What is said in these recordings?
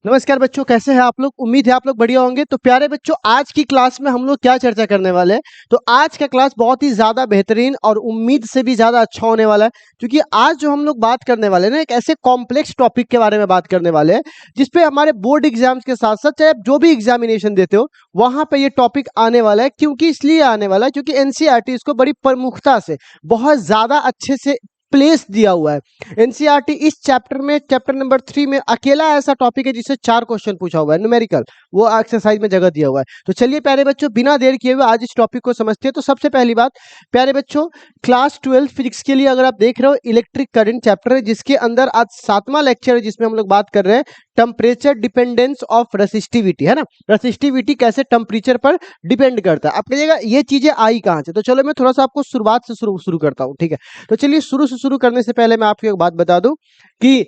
नमस्कार बच्चों, कैसे हैं आप लोग। उम्मीद है आप लोग बढ़िया होंगे। तो प्यारे बच्चों, आज की क्लास में हम लोग क्या चर्चा करने वाले हैं। तो आज का क्लास बहुत ही ज़्यादा बेहतरीन और उम्मीद से भी ज़्यादा अच्छा होने वाला है, क्योंकि आज जो हम लोग बात करने वाले हैं ना, एक ऐसे कॉम्प्लेक्स टॉपिक के बारे में बात करने वाले हैं जिसपे हमारे बोर्ड एग्जाम्स के साथ साथ चाहे आप जो भी एग्जामिनेशन देते हो वहां पे ये टॉपिक आने वाला है। क्योंकि इसलिए आने वाला है क्योंकि एनसीईआरटी इसको बड़ी प्रमुखता से बहुत ज़्यादा अच्छे से प्लेस दिया हुआ है। एनसीईआरटी इस चैप्टर में, चैप्टर नंबर 3 में अकेला ऐसा टॉपिक है जिससे 4 क्वेश्चन पूछा हुआ है, न्यूमेरिकल, वो एक्सरसाइज में जगह दिया हुआ है। तो चलिए प्यारे बच्चों, बिना देर किए हुए आज इस टॉपिक को समझते हैं। तो सबसे पहली बात प्यारे बच्चों, क्लास 12 फिजिक्स के लिए अगर आप देख रहे हो, इलेक्ट्रिक करंट चैप्टर है जिसके अंदर आज 7वां लेक्चर है जिसमें हम लोग बात कर रहे हैं टेम्परेचर डिपेंडेंस ऑफ रेसिस्टिविटी, है ना। रेसिस्टिविटी कैसे टेम्परेचर पर डिपेंड करता है। आप कहिएगा ये चीजें आई कहां से। तो चलो मैं थोड़ा सा आपको शुरुआत से शुरू करता हूं, ठीक है। तो चलिए शुरू करने से पहले मैं आपको एक बात बता दूं कि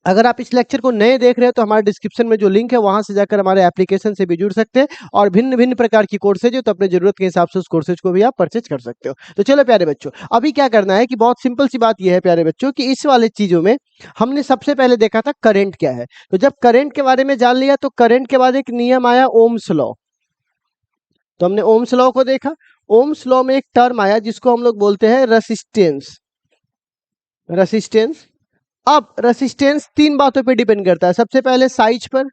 अगर आप इस लेक्चर को नए देख रहे हैं तो हमारे डिस्क्रिप्शन में जो लिंक है वहां से जाकर हमारे एप्लीकेशन से भी जुड़ सकते हैं और भिन्न भिन्न प्रकार की कोर्सेज है तो अपने जरूरत के हिसाब से उस कोर्सेज को भी आप परचेज कर सकते हो। तो चलो प्यारे बच्चों, अभी क्या करना है कि बहुत सिंपल सी बात यह है प्यारे बच्चों कि इस वाले चीजों में हमने सबसे पहले देखा था करंट क्या है। तो जब करंट के बारे में जान लिया तो करंट के बाद एक नियम आया ओम्स लॉ। तो हमने ओम्स लॉ को देखा। ओम्स लॉ में एक टर्म आया जिसको हम लोग बोलते हैं रेसिस्टेंस। रेसिस्टेंस, अब रेसिस्टेंस 3 बातों पे डिपेंड करता है। सबसे पहले साइज पर,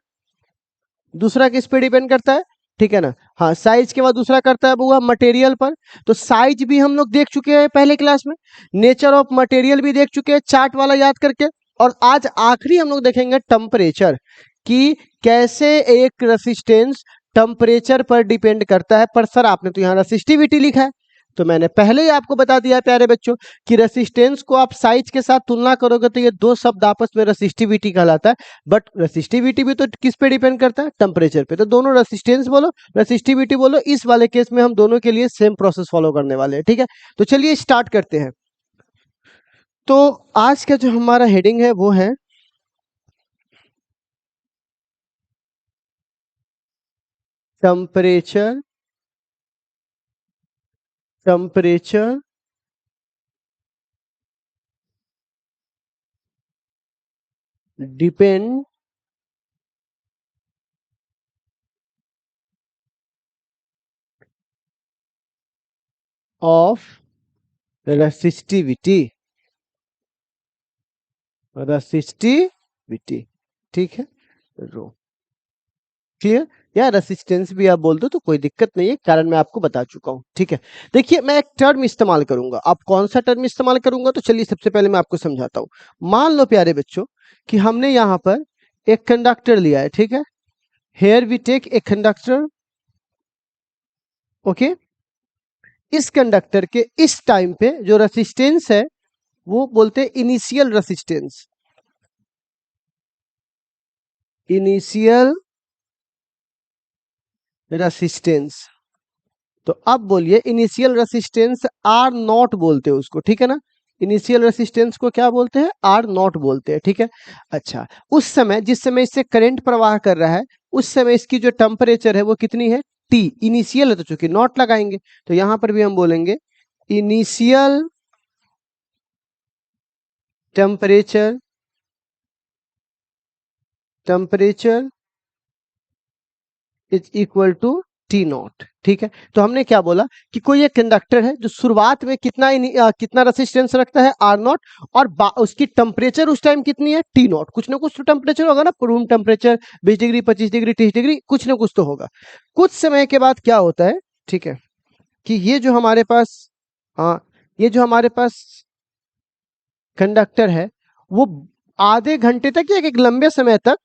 दूसरा किस पे डिपेंड करता है, ठीक है ना। हाँ, साइज के बाद दूसरा करता है वो मटेरियल पर। तो साइज भी हम लोग देख चुके हैं पहले क्लास में, नेचर ऑफ मटेरियल भी देख चुके हैं चार्ट वाला याद करके। और आज आखिरी हम लोग देखेंगे टेम्परेचर, कि कैसे एक रेसिस्टेंस टेम्परेचर पर डिपेंड करता है। पर सर आपने तो यहाँ रेसिस्टिविटी लिखा है। तो मैंने पहले ही आपको बता दिया है प्यारे बच्चों कि रेसिस्टेंस को आप साइज के साथ तुलना करोगे तो ये दो शब्द आपस में रेसिस्टिविटी कहलाता है। बट रेसिस्टिविटी भी तो किस पे डिपेंड करता है, टेम्परेचर पे। तो दोनों रेसिस्टेंस बोलो, रेसिस्टिविटी बोलो, इस वाले केस में हम दोनों के लिए सेम प्रोसेस फॉलो करने वाले हैं, ठीक है। तो चलिए स्टार्ट करते हैं। तो आज का जो हमारा हेडिंग है वो है temperature, temperature depend of resistivity, resistivity, ठीक है। रो, क्लियर। या रेसिस्टेंस भी आप बोल दो तो कोई दिक्कत नहीं है, कारण मैं आपको बता चुका हूं, ठीक है। देखिए मैं एक टर्म इस्तेमाल करूंगा, आप कौन सा टर्म इस्तेमाल करूंगा तो चलिए सबसे पहले मैं आपको समझाता हूं। मान लो प्यारे बच्चों कि हमने यहां पर एक कंडक्टर लिया है, ठीक है। Here we take a conductor, okay. इस कंडक्टर के इस टाइम पे जो रेसिस्टेंस है वो बोलते हैं इनिशियल रेसिस्टेंस, इनिशियल रेसिस्टेंस। तो अब बोलिए इनिशियल रेसिस्टेंस आर नॉट बोलते हैं उसको, ठीक है ना। इनिशियल रेसिस्टेंस को क्या बोलते हैं, आर नॉट बोलते हैं, ठीक है। अच्छा, उस समय जिस समय इससे करंट प्रवाह कर रहा है उस समय इसकी जो टेम्परेचर है वो कितनी है, टी। इनिशियल है तो चूंकि नॉट लगाएंगे तो यहां पर भी हम बोलेंगे initial temperature, temperature is equal to T naught, ठीक है। तो हमने क्या बोला कि कोई एक कंडक्टर है जो शुरुआत में कितना रेसिस्टेंस रखता है, आर नॉट, और उसकी टेम्परेचर उस टाइम कितनी है, टी नॉट। कुछ ना कुछ तो टेम्परेचर होगा ना, room temperature 20 degree, 25 degree, 30 degree, कुछ ना कुछ तो होगा। कुछ समय के बाद क्या होता है, ठीक है, कि ये जो हमारे पास, हाँ, ये जो हमारे पास कंडक्टर है वो आधे घंटे तक या एक लंबे समय तक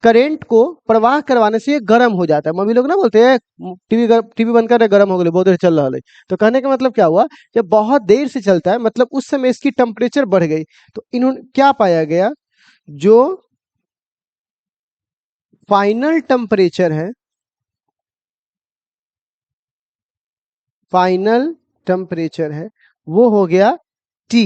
करंट को प्रवाह करवाने से ये गर्म हो जाता है। मम्मी लोग ना बोलते हैं टीवी बंद कर रहे, गर्म हो गए, बहुत देर चल रहा है। तो कहने का मतलब क्या हुआ, जब बहुत देर से चलता है मतलब उस समय इसकी टेम्परेचर बढ़ गई। तो इन्होंने क्या पाया गया, जो फाइनल टेम्परेचर है, फाइनल टेम्परेचर है वो हो गया टी।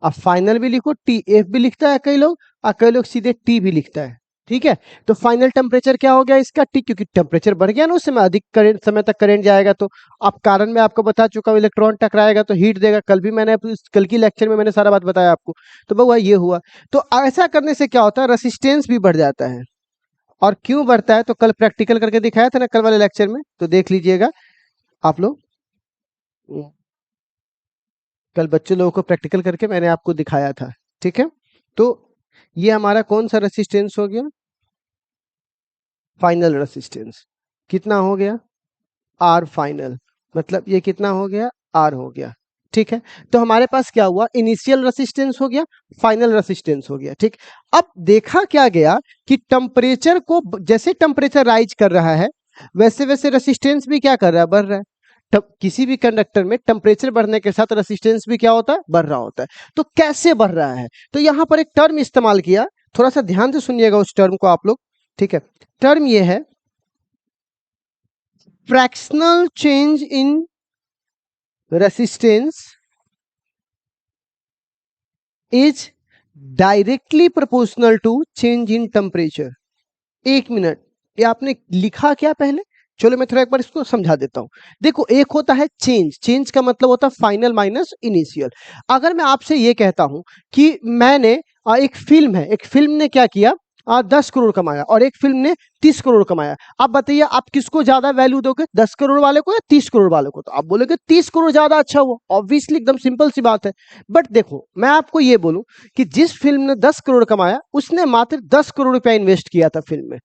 अब फाइनल भी लिखो, टी एफ भी लिखता है कई लोग, और कई लोग सीधे टी भी लिखता है, ठीक है। तो फाइनल टेम्परेचर क्या हो गया इसका, टी, क्योंकि टेम्परेचर बढ़ गया ना उस समय, अधिक करंट समय तक करंट जाएगा। तो अब कारण मैं आपको बता चुका हूं, इलेक्ट्रॉन टकराएगा तो हीट देगा। कल भी मैंने कल की लेक्चर में मैंने सारा बात बताया आपको। तो बहुआ ये हुआ। तो ऐसा करने से क्या होता है, रेसिस्टेंस भी बढ़ जाता है, और क्यों बढ़ता है तो कल प्रैक्टिकल करके दिखाया था ना कल वाले लेक्चर में, तो देख लीजिएगा आप लोग। कल बच्चे लोगों को प्रैक्टिकल करके मैंने आपको दिखाया था, ठीक है। तो ये हमारा कौन सा रेसिस्टेंस हो गया, फाइनल रेसिस्टेंस। कितना हो गया, आर फाइनल, मतलब ये कितना हो गया, आर हो गया, ठीक है। तो हमारे पास क्या हुआ, इनिशियल रेसिस्टेंस हो गया, फाइनल रेसिस्टेंस हो गया, ठीक। अब देखा क्या गया कि टेम्परेचर को जैसे टेम्परेचर राइज कर रहा है वैसे वैसे रेसिस्टेंस भी क्या कर रहा है, बढ़ रहा है। किसी भी कंडक्टर में टेम्परेचर बढ़ने के साथ रेसिस्टेंस भी क्या होता है, बढ़ रहा होता है। तो कैसे बढ़ रहा है, तो यहां पर एक टर्म इस्तेमाल किया, थोड़ा सा ध्यान से सुनिएगा उस टर्म को आप लोग, ठीक है। टर्म ये है fractional change in resistance is directly proportional to change in temperature। एक मिनट, ये आपने लिखा क्या पहले, चलो मैं थोड़ा एक बार इसको समझा देता हूं। देखो एक होता है चेंज, चेंज का मतलब होता है फाइनल माइनस इनिशियल। अगर मैं आपसे ये कहता हूं कि मैंने एक फिल्म है, एक फिल्म ने क्या किया, 10 करोड़ कमाया और एक फिल्म ने 30 करोड़ कमाया। आप बताइए आप किसको ज्यादा वैल्यू दोगे, 10 करोड़ वाले को या 30 करोड़ वाले को। तो आप बोलोगे 30 करोड़ ज्यादा अच्छा हुआ, ऑब्वियसली एकदम सिंपल सी बात है। बट देखो मैं आपको ये बोलूं कि जिस फिल्म ने 10 करोड़ कमाया उसने मात्र 10 करोड़ रुपया इन्वेस्ट किया था फिल्म में,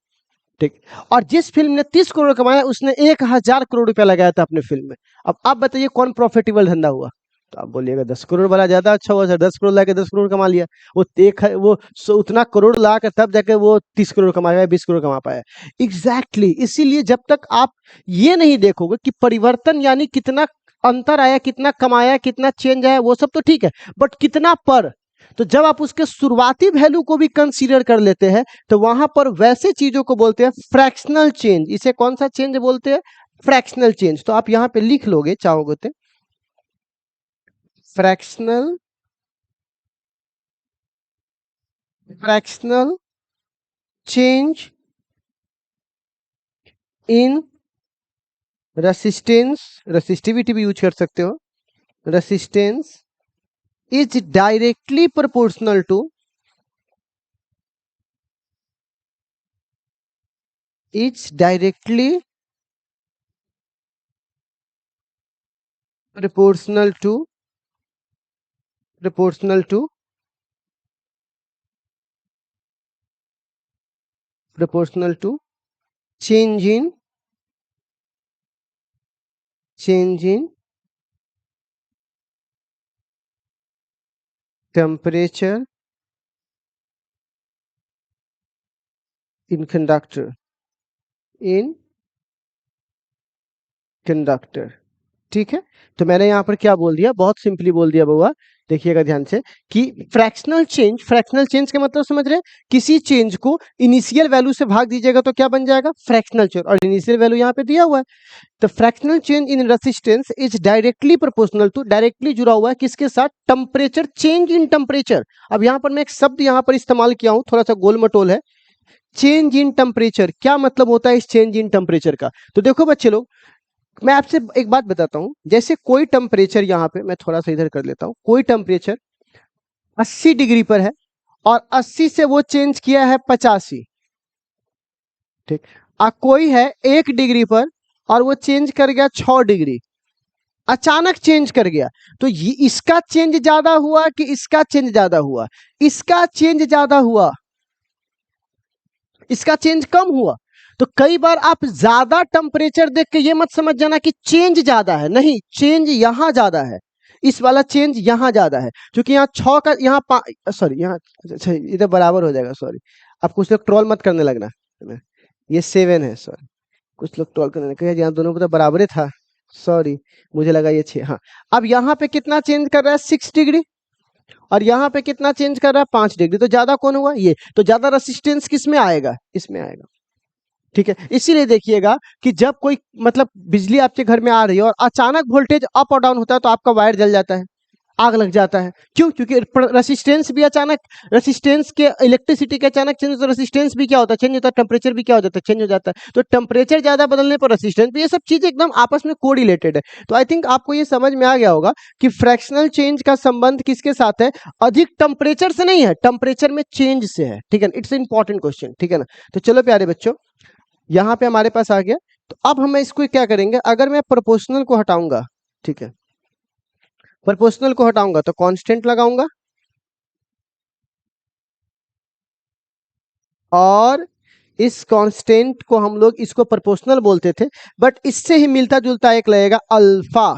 ठीक। और जिस फिल्म ने 30 करोड़ कमाया उसने 1000 करोड़ रुपया लगाया था अपने फिल्म में। अब आप बताइए कौन प्रॉफिटेबल धंधा हुआ। तो आप बोलिएगा 10 करोड़ वाला ज्यादा अच्छा हुआ सर, 10 करोड़ ला के 10 करोड़ कमा लिया। वो उतना करोड़ ला के तब जाके वो 30 करोड़ कमाया, 20 करोड़ कमा पाया। एग्जैक्टली इसीलिए जब तक आप ये नहीं देखोगे कि परिवर्तन यानी कितना अंतर आया, कितना कमाया, कितना चेंज आया, वो सब तो ठीक है, बट कितना पर। तो जब आप उसके शुरुआती वैल्यू को भी कंसीडर कर लेते हैं तो वहां पर वैसे चीजों को बोलते हैं फ्रैक्शनल चेंज। इसे कौन सा चेंज बोलते हैं, फ्रैक्शनल चेंज। तो आप यहां पे लिख लोगे चाहोगे तो, fractional fractional change in resistance, resistivity भी यूज कर सकते हो, resistance is directly proportional to, is directly proportional to proportional to proportional to change in temperature in conductor, ठीक है। तो मैंने यहां पर क्या बोल दिया, बहुत सिंपली बोल दिया बउआ, देखिएगा ध्यान से कि फ्रैक्शनल चेंज का मतलब समझ रहे हैं, किसी चेंज को इनिशियल वैल्यू से भाग दीजिएगा तो क्या बन जाएगा, फ्रैक्शनल चेंज, और इनिशियल वैल्यू यहां पे दिया हुआ है। तो fractional change in resistance is directly proportional to, directly जुड़ा हुआ है किसके साथ, टेम्परेचर, चेंज इन टेम्परेचर। अब यहां पर मैं एक शब्द यहां पर इस्तेमाल किया हूं, थोड़ा सा गोल मटोल है, चेंज इन टेम्परेचर। क्या मतलब होता है इस चेंज इन टेम्परेचर का, तो देखो बच्चे लोग मैं आपसे एक बात बताता हूं। जैसे कोई टेम्परेचर यहां पे मैं थोड़ा सा इधर कर लेता हूं, कोई टेम्परेचर 80 डिग्री पर है और 80 से वो चेंज किया है 85, ठीक। कोई है 1 डिग्री पर और वो चेंज कर गया 6 डिग्री, अचानक चेंज कर गया। तो ये इसका चेंज ज्यादा हुआ कि इसका चेंज ज्यादा हुआ, इसका चेंज ज्यादा हुआ, इसका चेंज कम हुआ। तो कई बार आप ज्यादा टेम्परेचर देख के ये मत समझ जाना कि चेंज ज्यादा है, नहीं, चेंज यहां ज्यादा है, इस वाला चेंज यहां ज्यादा है, क्योंकि यहाँ 6 का यहाँ सॉरी यहाँ, अच्छा इधर बराबर हो जाएगा, सॉरी। आप कुछ लोग ट्रोल मत करने लगना, ये 7 है, सॉरी, कुछ लोग ट्रोल करने लगे, यहाँ दोनों को तो बराबर ही था, सॉरी, मुझे लगा ये 6। हाँ, अब यहाँ पे कितना चेंज कर रहा है, 6 डिग्री, और यहाँ पे कितना चेंज कर रहा है, 5 डिग्री। तो ज्यादा कौन हुआ, ये। तो ज्यादा रेसिस्टेंस किस में आएगा, इसमें आएगा, ठीक है। इसीलिए देखिएगा कि जब कोई मतलब बिजली आपके घर में आ रही है और अचानक वोल्टेज अप और डाउन होता है तो आपका वायर जल जाता है, आग लग जाता है। क्यों? क्योंकि रेसिस्टेंस भी अचानक, रेसिस्टेंस के इलेक्ट्रिसिटी के अचानक चेंज होता है, रेसिस्टेंस भी क्या होता है, चेंज होता है, टेम्परेचर भी क्या हो जाता है, चेंज हो जाता है। तो टेम्परेचर ज्यादा बदलने पर रेसिस्टेंस, ये सब चीजें एकदम आपस में कोरिलेटेड है। तो आई थिंक आपको ये समझ में आ गया होगा कि फ्रैक्शनल चेंज का संबंध किसके साथ है, अधिक टेम्परेचर से नहीं है, टेम्परेचर में चेंज से है। ठीक है ना, इट्स इंपॉर्टेंट क्वेश्चन। ठीक है ना, तो चलो प्यारे बच्चों, यहाँ पे हमारे पास आ गया। तो अब हम इसको क्या करेंगे, अगर मैं प्रोपोर्शनल को हटाऊंगा, ठीक है, प्रोपोर्शनल को हटाऊंगा तो कांस्टेंट लगाऊंगा, और इस कांस्टेंट को हम लोग इसको प्रोपोर्शनल बोलते थे, बट इससे ही मिलता जुलता एक लगेगा अल्फा,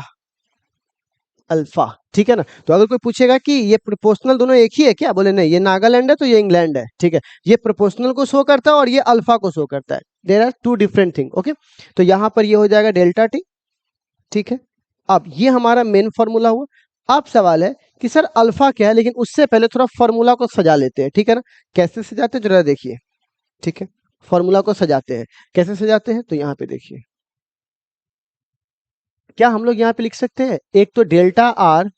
अल्फा। ठीक है ना, तो अगर कोई पूछेगा कि ये प्रोपोर्शनल दोनों एक ही है क्या, बोले नहीं, ये नागालैंड है तो ये इंग्लैंड है। ठीक है, ये प्रोपोर्शनल को शो करता है और ये अल्फा को शो करता है, there are two different thing. Okay, तो यहां पर ये हो जाएगा डेल्टा टी। ठीक है, अब ये हमारा मेन फॉर्मूला हुआ। अब सवाल है कि सर अल्फा क्या है, लेकिन उससे पहले थोड़ा फॉर्मूला को सजा लेते हैं। ठीक है ना, कैसे सजाते हैं जरा देखिए। ठीक है, फॉर्मूला को सजाते हैं, कैसे सजाते हैं, तो यहाँ पे देखिए, क्या हम लोग यहाँ पे लिख सकते हैं, एक तो delta R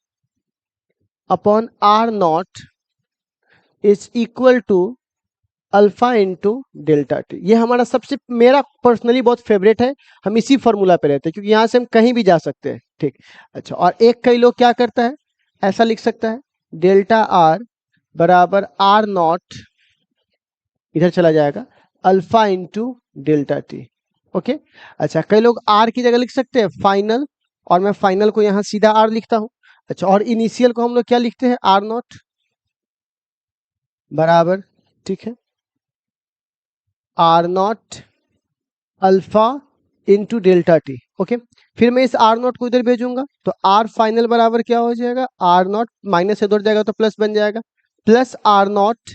upon R naught is equal to alpha into delta T. ये हमारा सबसे, मेरा पर्सनली बहुत फेवरेट है, हम इसी फॉर्मूला पे रहते हैं क्योंकि यहाँ से हम कहीं भी जा सकते हैं। ठीक, अच्छा, और एक कई लोग क्या करता है, ऐसा लिख सकता है, डेल्टा आर बराबर आर नॉट, इधर चला जाएगा, alpha into delta T. Okay, अच्छा, कई लोग आर की जगह लिख सकते हैं फाइनल, और मैं फाइनल को यहाँ सीधा आर लिखता हूँ। अच्छा, और इनिशियल को हम लोग क्या लिखते हैं, आर नॉट बराबर, ठीक है, R naught alpha into delta T. Okay, फिर मैं इस आर नॉट को इधर भेजूंगा, तो आर फाइनल बराबर क्या हो जाएगा, आर नॉट, माइनस से उधर जाएगा तो प्लस बन जाएगा, plus R naught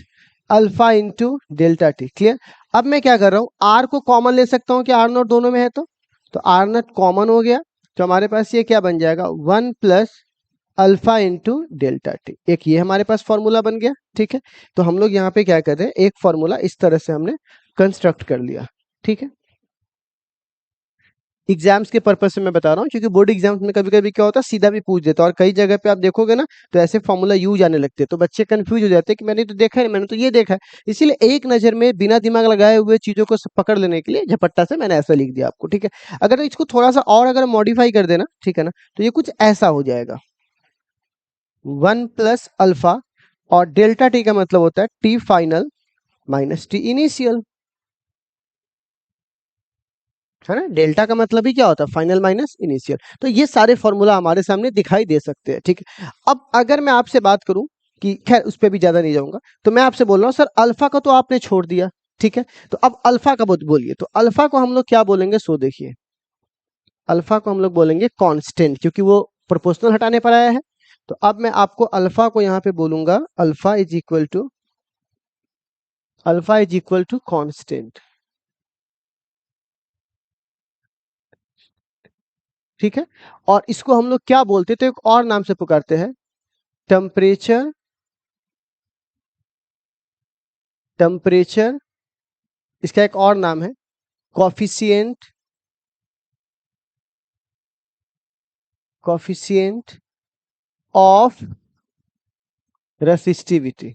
alpha into delta T. Clear? अब मैं क्या कर रहा हूँ, आर को कॉमन ले सकता हूँ कि आर नॉट दोनों में है, तो आर नॉट कॉमन हो गया, तो हमारे पास ये क्या बन जाएगा, one plus alpha into delta T. एक ये हमारे पास फॉर्मूला बन गया। ठीक है, तो हम लोग यहाँ पे क्या कर रहे हैं, एक फॉर्मूला इस तरह से हमने कंस्ट्रक्ट कर लिया। ठीक है, एग्जाम्स के पर्पज से मैं बता रहा हूँ, क्योंकि बोर्ड एग्जाम्स में कभी कभी क्या होता है, सीधा भी पूछ देता है, और कई जगह पे आप देखोगे ना तो ऐसे फॉर्मूला यूज आने लगते हैं, तो बच्चे कंफ्यूज हो जाते हैं कि मैंने तो देखा है, मैंने तो ये देखा है। इसीलिए एक नजर में बिना दिमाग लगाए हुए चीजों को पकड़ लेने के लिए झपट्टा से मैंने ऐसा लिख दिया आपको। ठीक है, अगर इसको थोड़ा सा और अगर मॉडिफाई कर देना, ठीक है ना, तो ये कुछ ऐसा हो जाएगा, वन प्लस अल्फा, और डेल्टा टी का मतलब होता है T final minus T initial, है ना, डेल्टा का मतलब ही क्या होता है, फाइनल माइनस इनिशियल। तो ये सारे फॉर्मूला हमारे सामने दिखाई दे सकते हैं। ठीक है, अब अगर मैं आपसे बात करूं कि, खैर उस पर भी ज्यादा नहीं जाऊंगा, तो मैं आपसे बोल रहा हूं सर अल्फा का तो आपने छोड़ दिया, ठीक है, तो अब अल्फा का बोलिए, तो अल्फा को हम लोग क्या बोलेंगे, सो देखिए, अल्फा को हम लोग बोलेंगे कांस्टेंट, क्योंकि वो प्रोपोर्शनल हटाने पर आया है। तो अब मैं आपको अल्फा को यहाँ पे बोलूंगा, alpha is equal to constant. ठीक है, और इसको हम लोग क्या बोलते हैं, तो एक और नाम से पुकारते हैं, टेम्परेचर, टेम्परेचर, इसका एक और नाम है coefficient, coefficient of resistivity,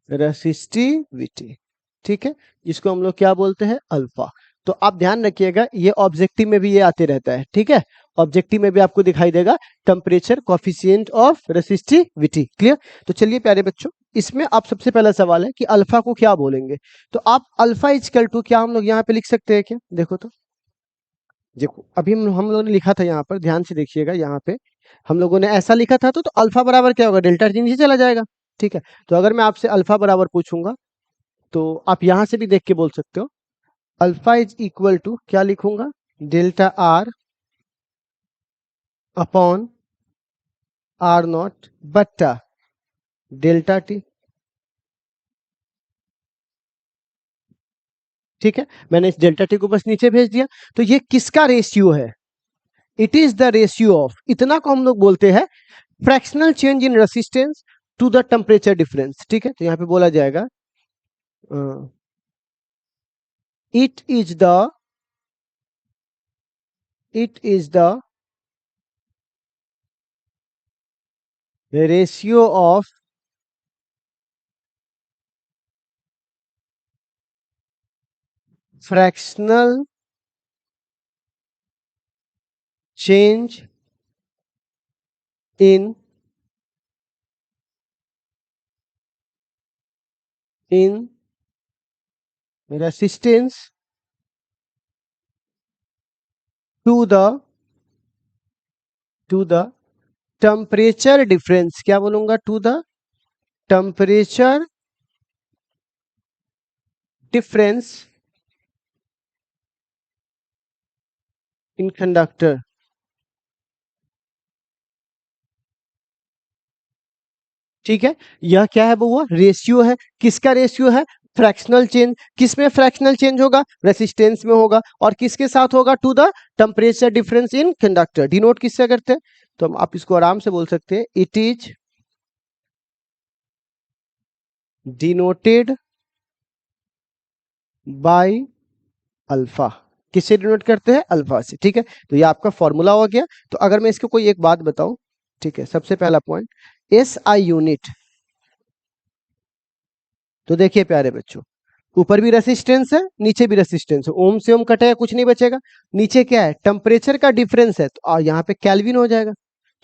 resistivity. ठीक है, जिसको हम लोग क्या बोलते हैं, अल्फा। तो आप ध्यान रखिएगा, ये ऑब्जेक्टिव में भी ये आते रहता है। ठीक है, ऑब्जेक्टिव में भी आपको दिखाई देगा, temperature coefficient of resistivity. Clear? तो चलिए प्यारे बच्चों, इसमें आप सबसे पहला सवाल है कि अल्फा को क्या बोलेंगे, तो आप अल्फा इजकल टू क्या हम लोग यहाँ पे लिख सकते हैं क्या, देखो तो, देखो अभी हम लोगों ने लिखा था यहाँ पर, ध्यान से देखिएगा, यहाँ पे हम लोगों ने ऐसा लिखा था, तो अल्फा बराबर क्या होगा, डेल्टा टी नीचे चला जाएगा। ठीक है, तो अगर मैं आपसे अल्फा बराबर पूछूंगा, तो आप यहां से भी देख के बोल सकते हो, अल्फा इज इक्वल टू क्या लिखूंगा, delta R upon R naught बट्टा डेल्टा टी। ठीक है, मैंने इस डेल्टा टी को बस नीचे भेज दिया। तो ये किसका रेशियो है, it is the ratio of, इतना को हम लोग बोलते हैं fractional change in resistance to the temperature difference. ठीक है, तो यहाँ पे बोला जाएगा it is the, it is the ratio of fractional change in resistance to the temperature difference, क्या बोलूंगा, to the temperature difference in conductor. ठीक है, यह क्या है बउआ, रेशियो है। किसका रेशियो है, फ्रैक्शनल चेंज। किसमें फ्रैक्शनल चेंज होगा, रेसिस्टेंस में होगा। और किसके साथ होगा, to the temperature difference in conductor. Denote किससे करते हैं, तो हम आप इसको आराम से बोल सकते हैं, it is denoted by alpha. किससे डिनोट करते हैं, अल्फा से। ठीक है, तो ये आपका फॉर्मूला हो गया। तो अगर मैं इसको कोई एक बात बताऊं, ठीक है, सबसे पहला पॉइंट, एस आई यूनिट। तो देखिए प्यारे बच्चों, ऊपर भी रेसिस्टेंस है, नीचे भी रेसिस्टेंस है, ओम से ओम कटेगा, कुछ नहीं बचेगा। नीचे क्या है, टेम्परेचर का डिफरेंस है, तो यहाँ पे केल्विन हो जाएगा।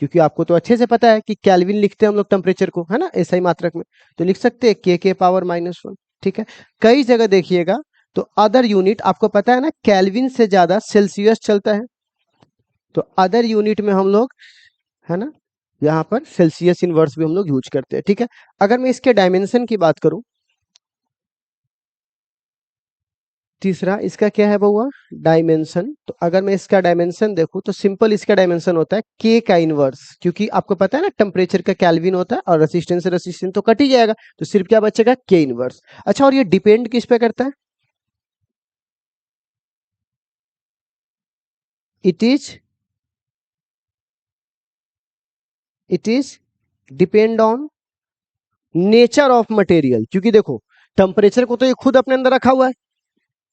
क्योंकि आपको तो अच्छे से पता है कि केल्विन लिखते हैं हम लोग टेम्परेचर को, है ना, एसआई मात्रक में। तो लिख सकते हैं के पावर -1। ठीक है, कई जगह देखिएगा तो अदर यूनिट, आपको पता है ना, केल्विन से ज्यादा सेल्सियस चलता है। तो अदर यूनिट में हम लोग, है ना, यहाँ पर सेल्सियस इनवर्स भी हम लोग यूज करते हैं। ठीक है, अगर मैं इसके डायमेंशन की बात करूं, तीसरा इसका क्या है बउआ, डायमेंशन। तो अगर मैं इसका डायमेंशन देखूं तो सिंपल इसका डायमेंशन होता है के का इनवर्स। क्योंकि आपको पता है ना, टेम्परेचर का केल्विन होता है और रेसिस्टेंस से रेसिस्टेंस तो कट ही जाएगा, तो सिर्फ क्या बचेगा, के इनवर्स। अच्छा, और ये डिपेंड किस पे करता है, it is depend on nature of material. क्योंकि देखो, टेम्परेचर को तो ये खुद अपने अंदर रखा हुआ है,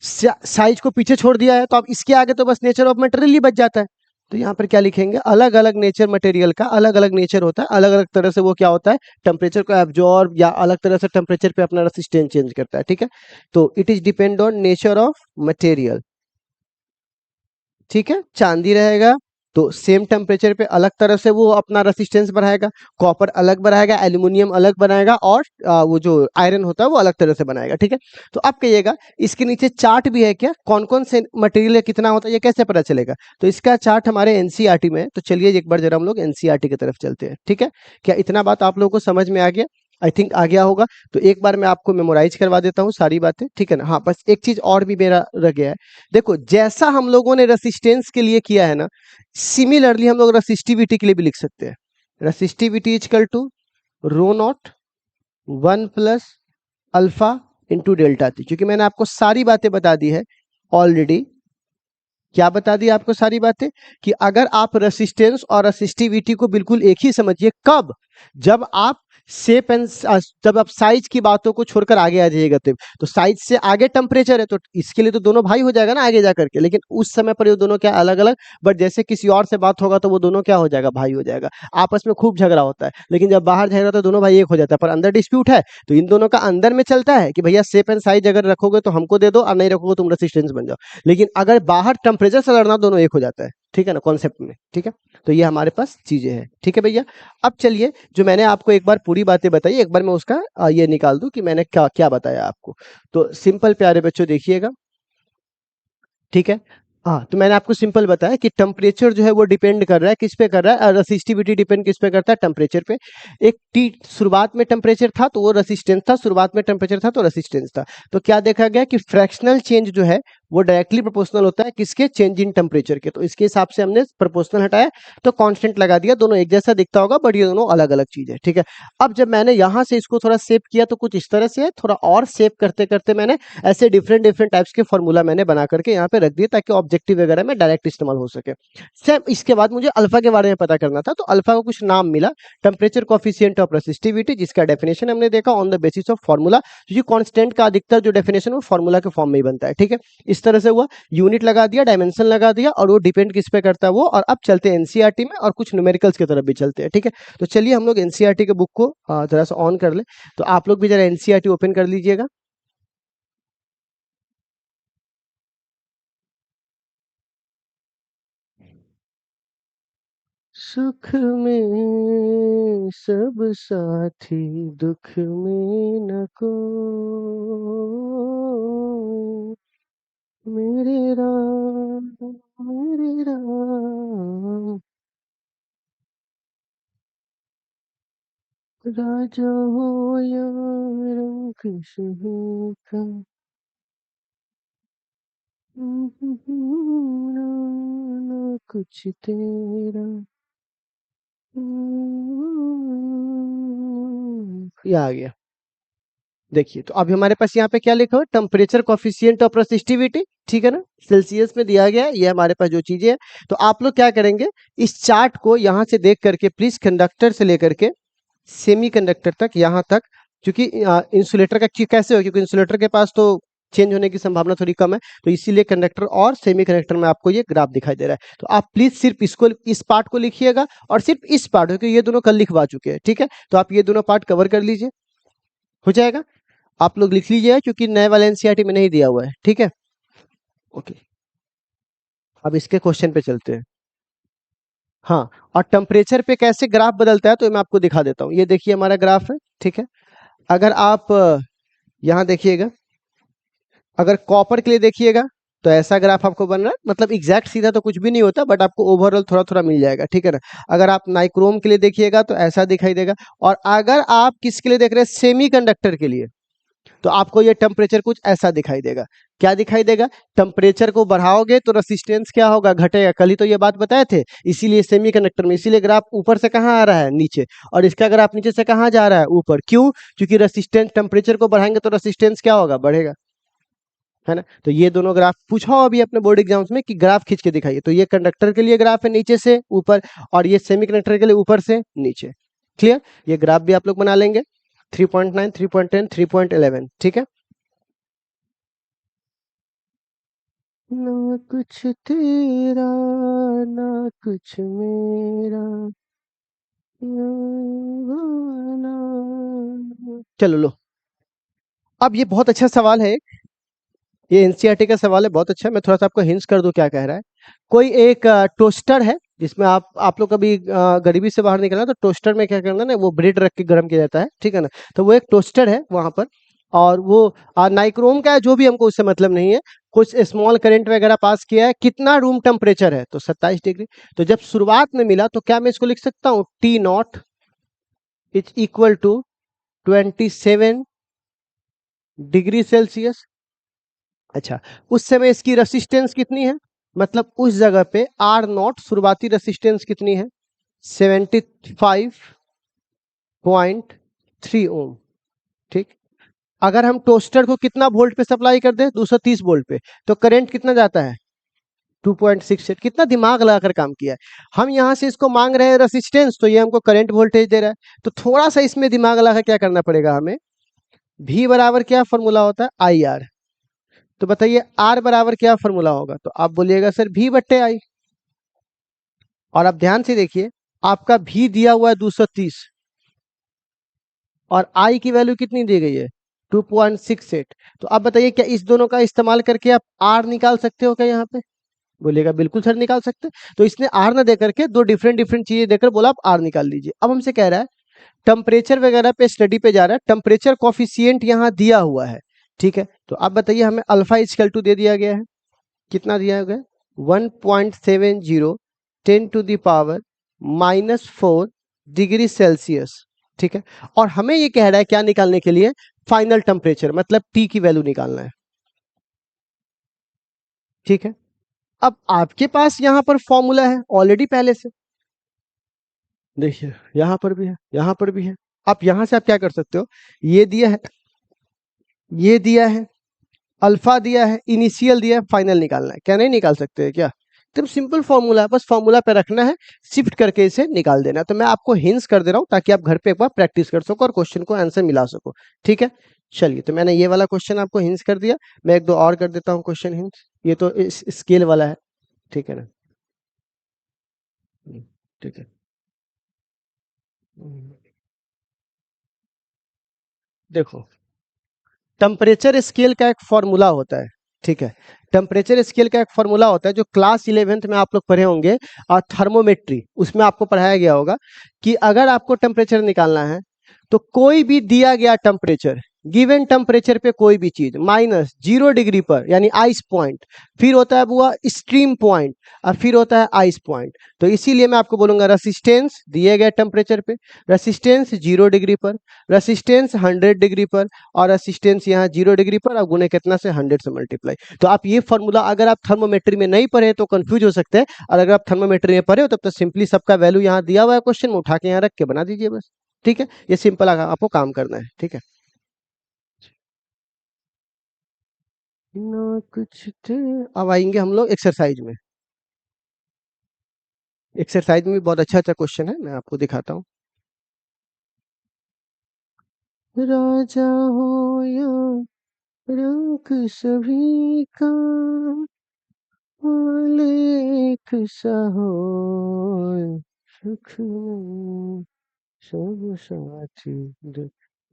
साइज को पीछे छोड़ दिया है, तो अब इसके आगे तो बस नेचर ऑफ मटेरियल ही बच जाता है। तो यहाँ पर क्या लिखेंगे, अलग अलग नेचर मटेरियल का अलग अलग नेचर होता है, अलग अलग तरह से वो क्या होता है, टेम्परेचर को एब्जॉर्ब या अलग तरह से टेम्परेचर पे अपना रेसिस्टेंस चेंज करता है। ठीक है, तो it is depend on nature of material. ठीक है, चांदी रहेगा तो सेम टेम्परेचर पे अलग तरह से वो अपना रेसिस्टेंस बढ़ाएगा, कॉपर अलग बढ़ाएगा, एल्यूमिनियम अलग बनाएगा, और वो जो आयरन होता है वो अलग तरह से बनाएगा। ठीक है, तो आप कहिएगा इसके नीचे चार्ट भी है क्या, कौन कौन से मटेरियल कितना होता है, ये कैसे पता चलेगा। तो इसका चार्ट हमारे एनसीईआरटी में है। तो चलिए एक बार जरा हम लोग एनसीईआरटी की तरफ चलते हैं। ठीक है, क्या इतना बात आप लोगों को समझ में आ गया, आई थिंक आ गया होगा। तो एक बार मैं आपको मेमोराइज करवा देता हूँ सारी बातें। ठीक है ना, हाँ, बस एक चीज और भी मेरा रह गया है। देखो, जैसा हम लोगों ने रेसिस्टेंस के लिए किया है ना, सिमिलरली हम लोग रेसिस्टिविटी के लिए भी लिख सकते हैं। Resistivity is equal to rho naught 1 plus alpha into delta T. क्योंकि मैंने आपको सारी बातें बता दी है ऑलरेडी। क्या बता दी आपको सारी बातें, कि अगर आप रेसिस्टेंस और रेसिस्टिविटी को बिल्कुल एक ही समझिए, कब, जब आप शेप एंड, जब आप साइज की बातों को छोड़कर आगे आ जाइएगा, तो साइज से आगे टेम्परेचर है, तो इसके लिए तो दोनों भाई हो जाएगा ना आगे जा करके। लेकिन उस समय पर ये दोनों क्या अलग अलग, बट जैसे किसी और से बात होगा तो वो दोनों क्या हो जाएगा, भाई हो जाएगा। आपस में खूब झगड़ा होता है, लेकिन जब बाहर झगड़ा होता है दोनों भाई एक हो जाता है, पर अंदर डिस्प्यूट है, तो इन दोनों का अंदर में चलता है कि भैया शेप एंड साइज अगर रखोगे तो हमको दे दो, और नहीं रखोगे तुम रेसिस्टेंस बन जाओ। लेकिन अगर बाहर टेम्परेचर से लड़ना, दोनों एक हो जाता है। ठीक है ना, कॉन्सेप्ट में। ठीक है, तो ये हमारे पास चीजें हैं। ठीक है भैया, अब चलिए, जो मैंने आपको एक बार पूरी बातें बताई, एक बार मैं उसका ये निकाल दूं कि मैंने क्या क्या बताया आपको। तो सिंपल प्यारे बच्चों देखिएगा। ठीक है, हाँ, तो मैंने आपको सिंपल बताया कि टेम्परेचर जो है वो डिपेंड कर रहा है, किस पे कर रहा है, रेसिस्टिविटी डिपेंड किस पे करता है, टेम्परेचर पे। एक टी शुरुआत में टेम्परेचर था तो वो रेसिस्टेंस था, शुरुआत में टेम्परेचर था तो रेसिस्टेंस था। तो क्या देखा गया कि फ्रैक्शनल चेंज जो है वो डायरेक्टली प्रोपोर्शनल होता है किसके, चेंज इन टेम्परेचर के। तो इसके हिसाब से हमने प्रोपोर्शनल हटाया, तो कांस्टेंट लगा दिया। दोनों एक जैसा दिखता होगा, बट ये दोनों अलग अलग चीज है। ठीक है, अब जब मैंने यहाँ से इसको थोड़ा सेव किया तो कुछ इस तरह से है, थोड़ा और सेव करते करते मैंने ऐसे डिफरेंट डिफरेंट टाइप्स के फॉर्मूला मैंने बना करके यहाँ पे रख दिए, ताकि ऑब्जेक्टिव वगैरह में डायरेक्ट इस्तेमाल हो सके। सेम इसके बाद मुझे अल्फा के बारे में पता करना था, तो अल्फा को कुछ नाम मिला, टेम्परेचर कोफिशिएंट ऑफ रेसिस्टिविटी, जिसका डेफिनेशन हमने देखा on the basis of formula. क्योंकि कांस्टेंट का अधिकतर जो डेफिनेशन वो फॉर्मूला के फॉर्म में ही बनता है। ठीक है, इस तरह से हुआ, यूनिट लगा दिया, डायमेंशन लगा दिया, और वो डिपेंड किस पे करता है वो। और अब चलते हैं एनसीईआरटी में और कुछ न्यूमेरिकल्स की तरफ भी चलते हैं, ठीक है। तो चलिए हम लोग एनसीईआरटी के बुक को जरा सा ऑन कर ले। तो आप लोग भी जरा एनसीईआरटी ओपन कर लीजिएगा। सुख में सब साथी, दुख में न को, मेरे राम मेरे राम, राजा हो या रंग किसी का, ना, ना कुछ तेरा, ये आ गया। देखिए, तो अभी हमारे पास यहाँ पे क्या लिखा हुआ है, टेम्परेचर कोफिशिएंट ऑफ रेसिस्टिविटी, ठीक है ना, सेल्सियस में दिया गया है। ये हमारे पास जो चीजें हैं, तो आप लोग क्या करेंगे, इस चार्ट को यहाँ से देख करके प्लीज कंडक्टर से लेकर के सेमी कंडक्टर तक, यहाँ तक, क्योंकि इंसुलेटर का कैसे हो, क्योंकि इंसुलेटर के पास तो चेंज होने की संभावना थोड़ी कम है, तो इसीलिए कंडक्टर और सेमी कंडक्टर में आपको ये ग्राफ दिखाई दे रहा है। तो आप प्लीज सिर्फ इसको, इस पार्ट को लिखिएगा, और सिर्फ इस पार्ट, क्योंकि ये दोनों कल लिखवा चुके हैं, ठीक है। तो आप ये दोनों पार्ट कवर कर लीजिए, हो जाएगा। आप लोग लिख लीजिए, क्योंकि नए वाले एनसीईआरटी में नहीं दिया हुआ है, ठीक है। ओके, अब इसके क्वेश्चन पे चलते हैं। हाँ, और टेम्परेचर पे कैसे ग्राफ बदलता है तो मैं आपको दिखा देता हूँ। ये देखिए हमारा ग्राफ है, ठीक है। अगर आप यहाँ देखिएगा, अगर कॉपर के लिए देखिएगा तो ऐसा ग्राफ आपको बन रहा है, मतलब एग्जैक्ट सीधा तो कुछ भी नहीं होता, बट आपको ओवरऑल थोड़ा थोड़ा मिल जाएगा, ठीक है ना। अगर आप नाइक्रोम के लिए देखिएगा तो ऐसा दिखाई देगा, और अगर आप किसके लिए देख रहे हैं, सेमी कंडक्टर के लिए, तो आपको ये टेम्परेचर कुछ ऐसा दिखाई देगा। क्या दिखाई देगा, टेम्परेचर को बढ़ाओगे तो रेसिस्टेंस क्या होगा, घटेगा। कल ही तो ये बात बताए थे, इसीलिए सेमीकंडक्टर में, इसीलिए ग्राफ ऊपर से कहाँ आ रहा है, नीचे, और इसका ग्राफ नीचे से कहाँ जा रहा है, ऊपर। क्यों, क्योंकि रेसिस्टेंस, टेम्परेचर को बढ़ाएंगे तो रेसिस्टेंस क्या होगा, बढ़ेगा, है ना। तो ये दोनों ग्राफ पूछा हो अभी अपने बोर्ड एग्जाम्स में कि ग्राफ खींच के दिखाइए, तो ये कंडक्टर के लिए ग्राफ है नीचे से ऊपर, और ये सेमीकंडक्टर के लिए ऊपर से नीचे। क्लियर, ये ग्राफ भी आप लोग बना लेंगे, 3.9, 3.10, 3.11, ठीक है। ना कुछ तेरा, ना कुछ मेरा, चलो लो। अब ये बहुत अच्छा सवाल है, ये एनसीईआरटी का सवाल है, बहुत अच्छा है। मैं थोड़ा सा आपको हिंट्स कर दूं क्या कह रहा है। कोई एक टोस्टर है, जिसमें आप लोग कभी गरीबी से बाहर निकलना तो टोस्टर में क्या करना ना, वो ब्रेड रख के गर्म किया जाता है, ठीक है ना। तो वो एक टोस्टर है वहां पर, और वो नाइक्रोम का है, जो भी, हमको उससे मतलब नहीं है। कुछ स्मॉल करंट वगैरह पास किया है, कितना रूम टेम्परेचर है, तो 27 डिग्री। तो जब शुरुआत में मिला तो क्या मैं इसको लिख सकता हूँ, T0 is equal to 27 degree Celsius. अच्छा, उस समय इसकी रेसिस्टेंस कितनी है, मतलब उस जगह पे R0 शुरुआती रेसिस्टेंस कितनी है, 75.3 ओम, ठीक। अगर हम टोस्टर को कितना वोल्ट पे सप्लाई कर दें, 230 वोल्ट पे, तो करंट कितना जाता है, 2.68। कितना दिमाग लगाकर काम किया है। हम यहाँ से इसको मांग रहे हैं रेसिस्टेंस, तो ये हमको करंट वोल्टेज दे रहा है, तो थोड़ा सा इसमें दिमाग लगाकर क्या करना पड़ेगा हमें। V बराबर क्या फॉर्मूला होता है, IR। तो बताइए R बराबर क्या फॉर्मूला होगा, तो आप बोलिएगा सर V/I। और आप ध्यान से देखिए, आपका V दिया हुआ है 230, और I की वैल्यू कितनी दी गई है, 2.68। तो आप बताइए क्या इस दोनों का इस्तेमाल करके आप R निकाल सकते हो क्या, यहाँ पे बोलेगा बिल्कुल सर निकाल सकते। तो इसने R ना देकर के दो डिफरेंट डिफरेंट चीजें देकर बोला आप R निकाल लीजिए। अब हमसे कह रहा है टेम्परेचर वगैरह पे स्टडी पे जा रहा है, टेम्परेचर कॉफिशिएंट यहाँ दिया हुआ है, ठीक है। तो आप बताइए, हमें अल्फा इक्वल टू दे दिया गया है, कितना दिया गया, 1.70 10⁻⁻⁴ डिग्री सेल्सियस, ठीक है। और हमें ये कह रहा है क्या निकालने के लिए, फाइनल टेम्परेचर, मतलब T की वैल्यू निकालना है, ठीक है। अब आपके पास यहां पर फॉर्मूला है ऑलरेडी पहले से, देखिए यहां पर भी है, यहां पर भी है। आप यहां से आप क्या कर सकते हो, ये दिया है, ये दिया है, अल्फा दिया है, इनिशियल दिया है, फाइनल निकालना है, क्या नहीं निकाल सकते हैं क्या। एकदम सिंपल फॉर्मूला है, बस फॉर्मूला पे रखना है, शिफ्ट करके इसे निकाल देना है। तो मैं आपको हिंट्स कर दे रहा हूं ताकि आप घर पे एक बार प्रैक्टिस कर सको और क्वेश्चन को आंसर मिला सको, ठीक है। चलिए, तो मैंने ये वाला क्वेश्चन आपको हिंट्स कर दिया। मैं एक दो और कर देता हूँ क्वेश्चन हिंट्स। ये तो इस स्केल वाला है, ठीक है ना? ठीक है। हम्म, देखो, टेम्परेचर स्केल का एक फॉर्मूला होता है, ठीक है? टेम्परेचर स्केल का एक फॉर्मूला होता है जो क्लास 11th में आप लोग पढ़े होंगे, और थर्मोमेट्री उसमें आपको पढ़ाया गया होगा कि अगर आपको टेम्परेचर निकालना है तो कोई भी दिया गया टेम्परेचर, गिवन टेम्परेचर पे कोई भी चीज -0 डिग्री पर यानी आइस पॉइंट, फिर होता है बुआ स्ट्रीम पॉइंट, और फिर होता है आइस पॉइंट। तो इसीलिए मैं आपको बोलूंगा रेसिस्टेंस दिए गए टेम्परेचर पे, रेसिस्टेंस 0 डिग्री पर, रेसिस्टेंस 100 डिग्री पर, और रेसिस्टेंस यहाँ 0 डिग्री पर, अब गुने कितना से 100 से मल्टीप्लाई। तो आप ये फॉर्मूला अगर आप थर्मोमेट्री में नहीं पढ़े तो कंफ्यूज हो सकते हैं, और अगर आप थर्मोमेट्री में पढ़े हो तब तो सिंपली सबका वैल्यू यहाँ दिया हुआ है क्वेश्चन में, उठा के यहाँ रख के बना दीजिए बस, ठीक है? ये सिंपल आपको काम करना है, ठीक है? ना कुछ थे। अब आएंगे हम लोग एक्सरसाइज में। एक्सरसाइज में भी बहुत अच्छा अच्छा क्वेश्चन है, मैं आपको दिखाता हूँ। राजा हो या रंग सभी का, मालिक सा हो सुख में सब साथी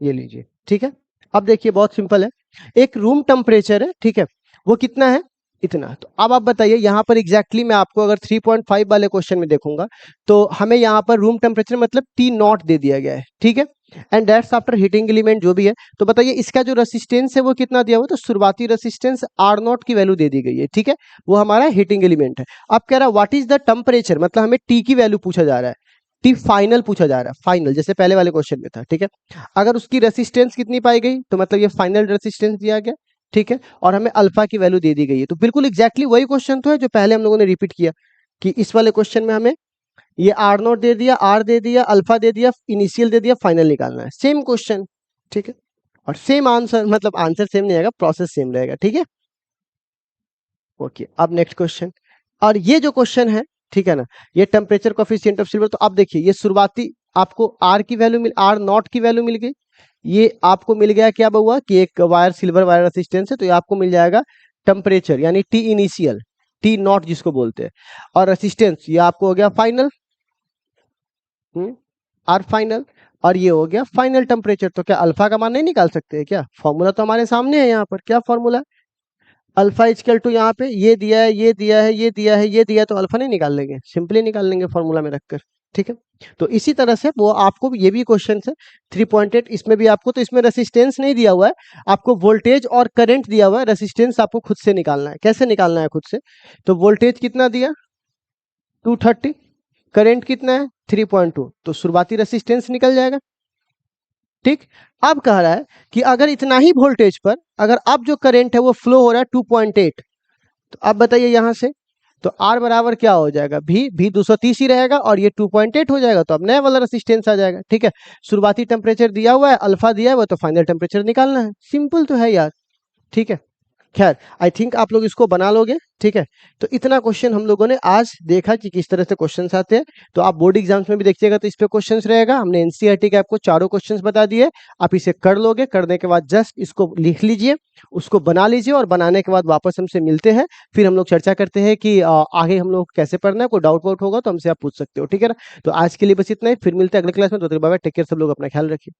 ये लीजिए, ठीक है? अब देखिए बहुत सिंपल है। एक रूम टेम्परेचर है, ठीक है? वो कितना है? इतना। तो अब आप बताइए यहाँ पर एग्जैक्टली मैं आपको अगर 3.5 वाले क्वेश्चन में देखूंगा तो हमें यहाँ पर रूम टेम्परेचर मतलब टी नॉट दे दिया गया है, ठीक है? And that's after heating element जो भी है। तो बताइए इसका जो रेसिस्टेंस है वो कितना दिया हुआ है? तो शुरुआती रेसिस्टेंस आर नॉट की वैल्यू दे दी गई है, ठीक है? वो हमारा हीटिंग एलिमेंट है। अब कह रहा है व्हाट इज द टेम्परेचर, मतलब हमें टी की वैल्यू पूछा जा रहा है, टी फाइनल पूछा जा रहा है, फाइनल जैसे पहले वाले क्वेश्चन में था, ठीक है? अगर उसकी रेसिस्टेंस कितनी पाई गई तो मतलब ये फाइनल रेसिस्टेंस दिया गया, ठीक है? और हमें अल्फा की वैल्यू दे दी गई है। तो बिल्कुल एग्जैक्टली वही क्वेश्चन तो है जो पहले हम लोगों ने रिपीट किया, कि इस वाले क्वेश्चन में हमें ये आर नोट दे दिया, आर दे दिया, अल्फा दे दिया, इनिशियल दे दिया, फाइनल निकालना है। सेम क्वेश्चन, ठीक है? और सेम आंसर, मतलब आंसर सेम नहीं आएगा, प्रोसेस सेम रहेगा, ठीक है? ओके, अब नेक्स्ट क्वेश्चन। और ये जो क्वेश्चन है, ठीक है ना, ये टेम्परेचर कोफिशिएंट ऑफ सिल्वर। तो आप देखिए ये शुरुआती आपको आर की वैल्यू मिल, आर नॉट की वैल्यू मिल गई। ये आपको मिल गया क्या हुआ कि एक वायर सिल्वर वायर रेसिस्टेंस है, तो ये आपको मिल जाएगा टेम्परेचर यानी टी इनिशियल, टी नॉट जिसको बोलते हैं, और रेसिस्टेंस ये आपको हो गया फाइनल, आर फाइनल, और ये हो गया फाइनल टेम्परेचर। तो क्या अल्फा का मान नहीं निकाल सकते हैं क्या? फॉर्मूला तो हमारे सामने है यहाँ पर, क्या फॉर्मूला? अल्फा इजकल टू यहाँ पे ये दिया है, ये दिया है, ये दिया है, ये दिया है, तो अल्फा नहीं निकाल लेंगे? सिंपली निकाल लेंगे फॉर्मूला में रखकर, ठीक है? तो इसी तरह से वो आपको ये भी क्वेश्चन है 3.8, इसमें भी आपको, तो इसमें रेसिस्टेंस नहीं दिया हुआ है, आपको वोल्टेज और करंट दिया हुआ है, रेसिस्टेंस आपको खुद से निकालना है। कैसे निकालना है खुद से? तो वोल्टेज कितना दिया? 230, करंट कितना है? 3.2, तो शुरुआती रेसिस्टेंस निकल जाएगा, ठीक? अब कह रहा है कि अगर इतना ही वोल्टेज पर अगर अब जो करंट है वो फ्लो हो रहा है 2.8, तो अब बताइए यहां से, तो R बराबर क्या हो जाएगा? भी 230 ही रहेगा, और ये 2.8 हो जाएगा, तो अब नया वाला रेसिस्टेंस आ जाएगा, ठीक है? शुरुआती टेम्परेचर दिया हुआ है, अल्फा दिया हुआ है, तो फाइनल टेम्परेचर निकालना है। सिंपल तो है यार, ठीक है? खैर, आई थिंक आप लोग इसको बना लोगे, ठीक है? तो इतना क्वेश्चन हम लोगों ने आज देखा कि किस तरह से क्वेश्चंस आते हैं। तो आप बोर्ड एग्जाम्स में भी देखिएगा तो इस पे क्वेश्चंस रहेगा। हमने एनसीईआरटी के आपको चारों क्वेश्चंस बता दिए, आप इसे कर लोगे, करने के बाद जस्ट इसको लिख लीजिए, उसको बना लीजिए, और बनाने के बाद वापस हमसे मिलते हैं, फिर हम लोग चर्चा करते हैं कि आगे हम लोग कैसे पढ़ना है। कोई डाउट वाउट होगा तो हमसे आप पूछ सकते हो, ठीक है ना? तो आज के लिए बस इतना ही, फिर मिलते हैं अगले क्लास में। तो बाय बाय, टेक केयर, सब लोग अपना ख्याल रखिए।